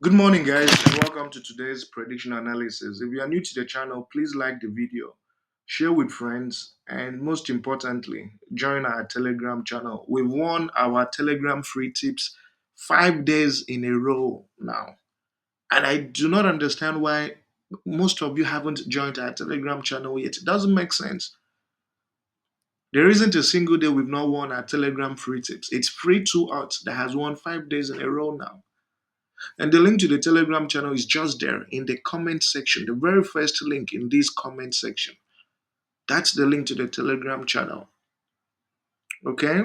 Good morning, guys, and welcome to today's prediction analysis. If you are new to the channel, please like the video, share with friends, and most importantly, join our Telegram channel. We've won our Telegram free tips 5 days in a row now, and I do not understand why most of you haven't joined our Telegram channel yet. It doesn't make sense. There isn't a single day we've not won our Telegram free tips. It's free to us that has won 5 days in a row now. And the link to the Telegram channel is just there in the comment section, the very first link in this comment section. That's the link to the Telegram channel. Okay?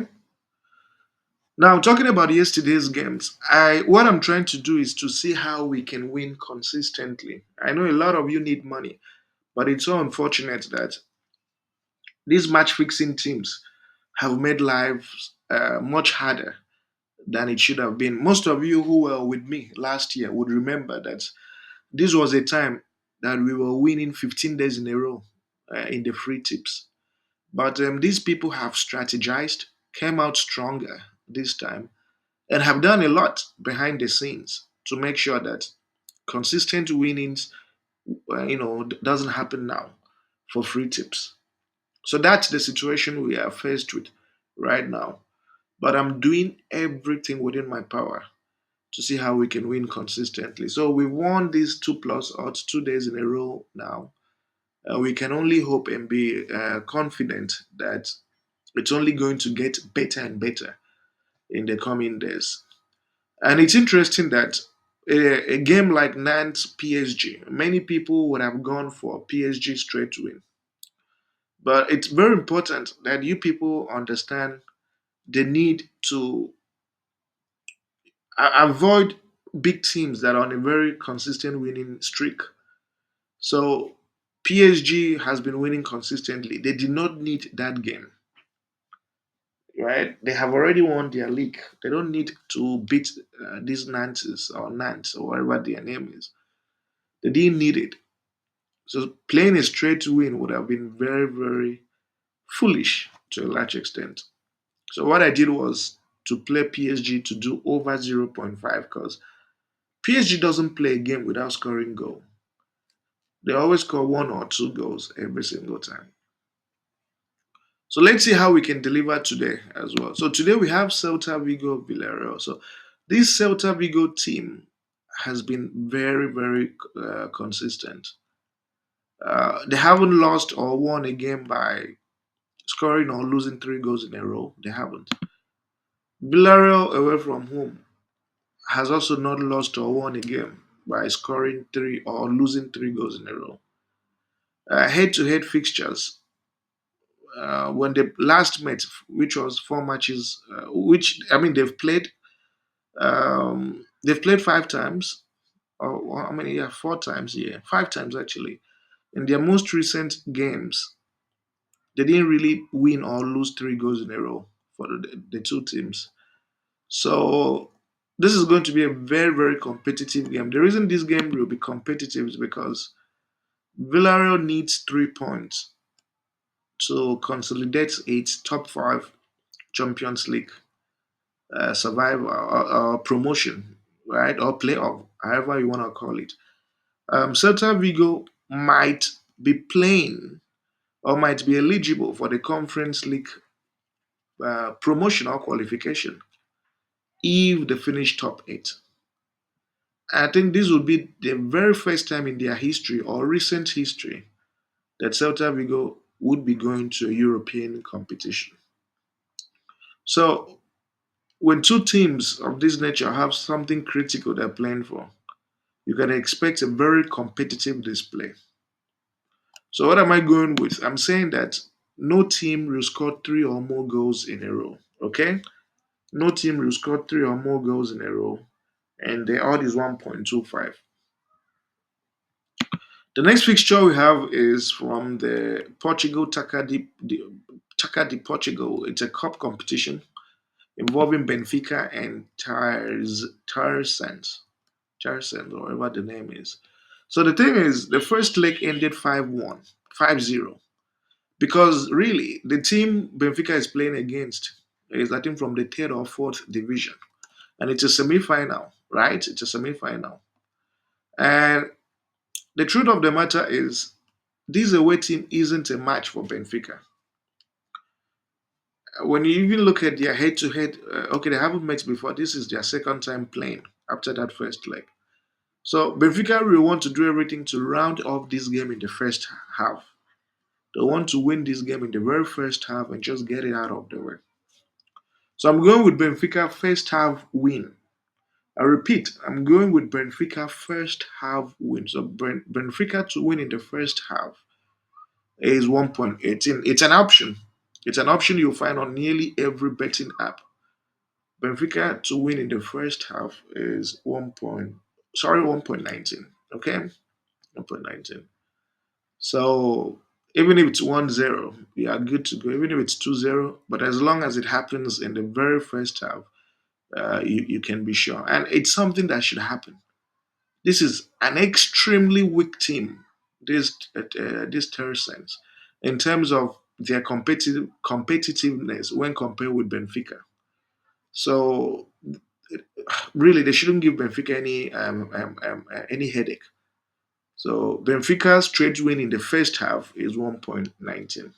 Now, talking about yesterday's games, what I'm trying to do is to see how we can win consistently. I know a lot of you need money, but it's so unfortunate that these match fixing teams have made lives much harder than it should have been. Most of you who were with me last year would remember that this was a time that we were winning 15 days in a row in the free tips. But these people have strategized, came out stronger this time, and have done a lot behind the scenes to make sure that consistent winnings, doesn't happen now for free tips. So that's the situation we are faced with right now. But I'm doing everything within my power to see how we can win consistently. So we won these two plus odds 2 days in a row now. We can only hope and be confident that it's only going to get better and better in the coming days. And it's interesting that a game like Nantes PSG, many people would have gone for PSG straight win. But it's very important that you people understand the need to avoid big teams that are on a very consistent winning streak. So PSG has been winning consistently. They did not need that game, right? They have already won their league. They don't need to beat these Nantes or Nantes or whatever their name is. They didn't need it. So playing a straight win would have been very, very foolish to a large extent. So what I did was to play PSG to do over zero point 0.5 because PSG doesn't play a game without scoring goal. They always score one or two goals every single time. So let's see how we can deliver today as well. So today we have Celta Vigo Villarreal. So this Celta Vigo team has been very, very consistent. They haven't lost or won a game by scoring or losing 3 goals in a row. They haven't. Villarreal away from home has also not lost or won a game by scoring three or losing 3 goals in a row. Head-to-head fixtures when they last met, which was 4 matches, which I mean they've played 5 times, or how many? Yeah, 4 times. Yeah, 5 times actually. In their most recent games, they didn't really win or lose 3 goals in a row for the two teams. So this is going to be a very, very competitive game. The reason this game will be competitive is because Villarreal needs 3 points to consolidate its top five Champions League survival or promotion, right? Or playoff, however you want to call it. Celta Vigo might be playing or might be eligible for the Conference League promotion or qualification if they finish top eight. I think this would be the very first time in their history or recent history that Celta Vigo would be going to a European competition. So, when two teams of this nature have something critical they're playing for, you can expect a very competitive display. So, what am I going with? I'm saying that no team will score 3 or more goals in a row. Okay? No team will score 3 or more goals in a row, and the odd is 1.25. The next fixture we have is from the Portugal Taca de Portugal. It's a cup competition involving Benfica and Taren, or whatever the name is. So the thing is, the first leg ended 5-1, 5-0. Because really, the team Benfica is playing against is, I think, from the third or fourth division. And it's a semi final, right? It's a semi final. And the truth of the matter is, this away team isn't a match for Benfica. When you even look at their head to head, okay, they haven't met before. This is their second time playing after that first leg. So Benfica will want to do everything to round off this game in the first half. They want to win this game in the very first half and just get it out of the way. So I'm going with Benfica first half win. I repeat, I'm going with Benfica first half win. So Benfica to win in the first half is 1.18. It's an option. It's an option you'll find on nearly every betting app. Benfica to win in the first half is 1.19. Okay? 1.19. So even if it's 1-0, we are good to go. Even if it's 2-0, but as long as it happens in the very first half, you can be sure. And it's something that should happen. This is an extremely weak team, this Taren, in terms of their competitiveness when compared with Benfica. So really, they shouldn't give Benfica any headache. So Benfica's trade win in the first half is 1.19.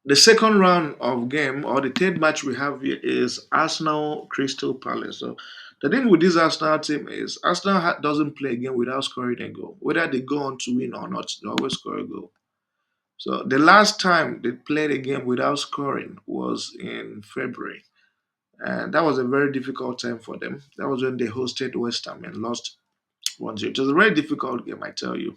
The second round of game or the third match we have here is Arsenal Crystal Palace. So the thing with this Arsenal team is Arsenal doesn't play a game without scoring a goal. Whether they go on to win or not, they always score a goal. So the last time they played a game without scoring was in February. And that was a very difficult time for them. That was when they hosted West Ham and lost 1-0. It was a very difficult game, I tell you.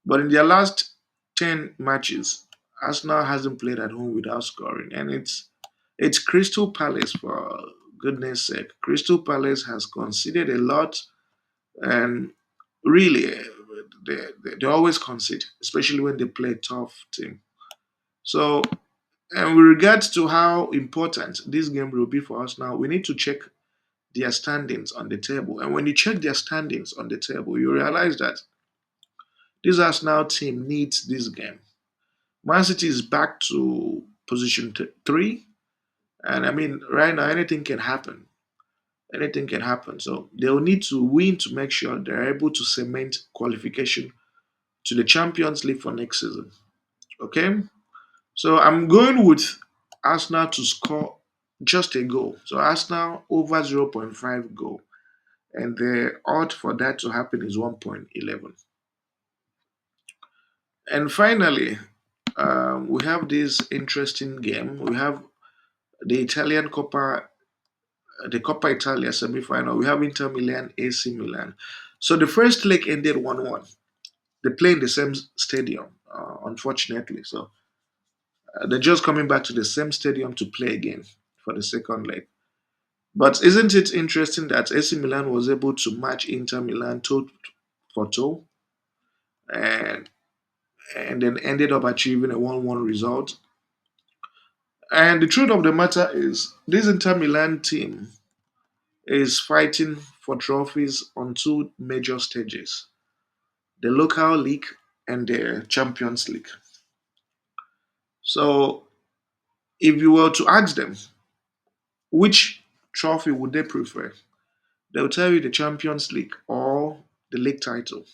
But in their last 10 matches, Arsenal hasn't played at home without scoring. And it's Crystal Palace, for goodness sake. Crystal Palace has conceded a lot, and really, they always concede, especially when they play a tough team. So, and with regards to how important this game will be for us now, we need to check their standings on the table. And when you check their standings on the table, you realize that this Arsenal team needs this game. Man City is back to position three, and I mean, right now anything can happen. Anything can happen. So they'll need to win to make sure they're able to cement qualification to the Champions League for next season. Okay, so I'm going with Arsenal to score just a goal. So Arsenal over 0.5 goal, and the odd for that to happen is 1.11. And finally, we have this interesting game. We have the Italian Coppa, the Coppa Italia semi-final. We have Inter Milan, AC Milan. So the first leg ended 1-1. They play in the same stadium, unfortunately. So they're just coming back to the same stadium to play again for the second leg. But isn't it interesting that AC Milan was able to match Inter Milan toe for toe, and and then ended up achieving a 1-1 result? And the truth of the matter is, this Inter Milan team is fighting for trophies on two major stages: the local league and the Champions League. So, if you were to ask them which trophy would they prefer, they'll tell you the Champions League or the league title.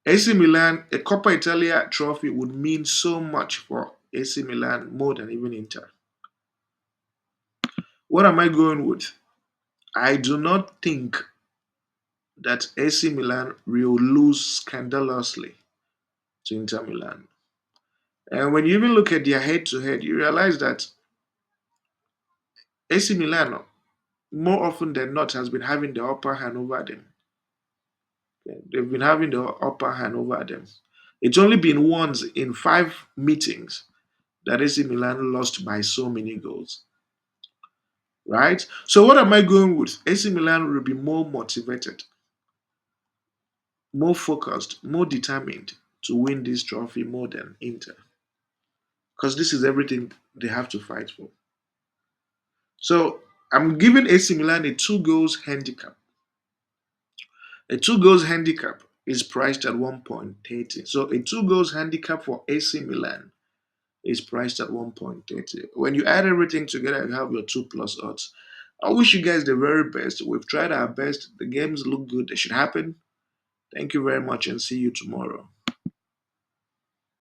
AC Milan, a Coppa Italia trophy would mean so much for AC Milan more than even Inter. What am I going with? I do not think that AC Milan will lose scandalously to Inter Milan. And when you even look at their head to head, you realize that AC Milan, more often than not, has been having the upper hand over them. Okay? They've been having the upper hand over them. It's only been once in 5 meetings that AC Milan lost by so many goals, right? So, what am I going with? AC Milan will be more motivated, more focused, more determined to win this trophy more than Inter, because this is everything they have to fight for. So, I'm giving AC Milan a 2 goals handicap. A 2 goals handicap is priced at 1.30. So a 2 goals handicap for AC Milan is priced at 1.30. When you add everything together, you have your 2 plus odds. I wish you guys the very best. We've tried our best. The games look good. They should happen. Thank you very much and see you tomorrow.